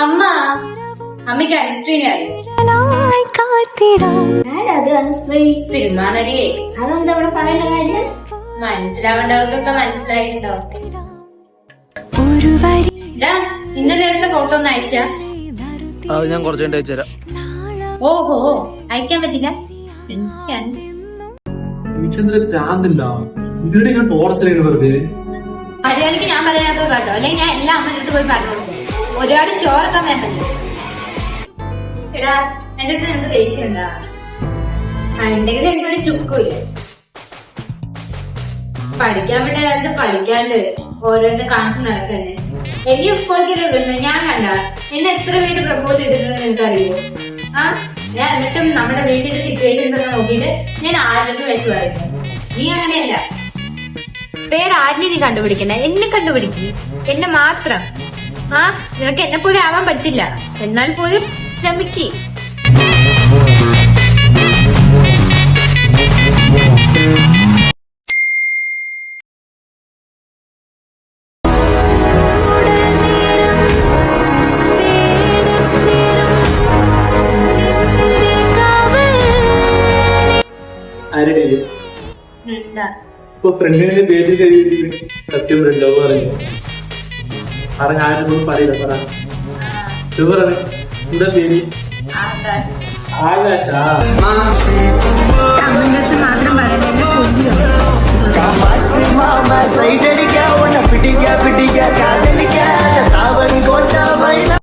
അമ്മ അമ്മയ്ക്ക് അനുശ്രീനെ അറിയോ? ആരത് അനുശ്രീ? സിനിമാ നടിയെ. അതെന്താ ഇവിടെ പറയുന്ന കാര്യം? മനസ്സിലാവേണ്ടവർക്കൊക്കെ മനസ്സിലായിട്ടുണ്ടാവും. ഇന്നലെ എടുത്ത ഫോട്ടോ ഒന്ന് അയച്ചാ? അത് ഞാൻ കുറച്ചു കഴിഞ്ഞ് അയച്ചുതരാം. ഓഹോ, അയക്കാൻ പറ്റില്ല. എനിക്കെന്തൊരു ഭ്രാന്തുണ്ടാവും. ഇതിലൂടെ ഞാൻ ടോർച്ചറിയാണ് വെറുതെ. മര്യാദക്ക് ഞാൻ പറയാത്തോ കേട്ടോ, അല്ലെങ്കിൽ ഞാൻ എല്ലാ അമ്മയുടെ അടുത്ത് പോയി പറഞ്ഞു കൊടുക്കും. ഒരുപാട് ഷോറൊക്കെ വേണ്ടല്ലോ. എടാ, എന്റെ അടുത്ത് എന്ത് ദേഷ്യം ഉണ്ടാ? ഉണ്ടെങ്കിൽ എനിക്കൊരു ചുക്കൂല്ലേ. പഠിക്കാൻ വേണ്ടി കാലത്ത് പഠിക്കാണ്ട് ഓരോന്ന് കാണിച്ച് നടക്കന്നെ. എനിക്ക് സ്കൂളിൽ വരുന്നത് ഞാൻ കണ്ട എന്നെ എത്ര പേര് പ്രപ്പോസ് ചെയ്തിട്ടുണ്ടെന്ന് എനിക്കറിയോ? ഞാൻ എന്നിട്ടും നമ്മുടെ വീട്ടിലെ സിറ്റുവേഷൻസ് ഒക്കെ നോക്കിയിട്ട് ഞാൻ ആരുടെ വെച്ച് പറയുന്നു. നീ അങ്ങനെയല്ല. വേറെ ആരിനെ നീ കണ്ടുപിടിക്കണ്ട, എന്നെ കണ്ടുപിടിക്കും. എന്നെ മാത്രം. നിനക്ക് എന്നെ പോലെ ആവാൻ പറ്റില്ല, എന്നാൽ പോലും ശ്രമിക്ക്. ഇപ്പൊ ഫ്രണ്ടിനെ പേര് ചെയ്തിട്ട് സത്യം ലോ പറഞ്ഞു പറഞ്ഞ ആരും പറയില്ല. പറ പറഞ്ഞു എന്താ പേര്? ആകാശ. മാത്രം പറയുന്നത്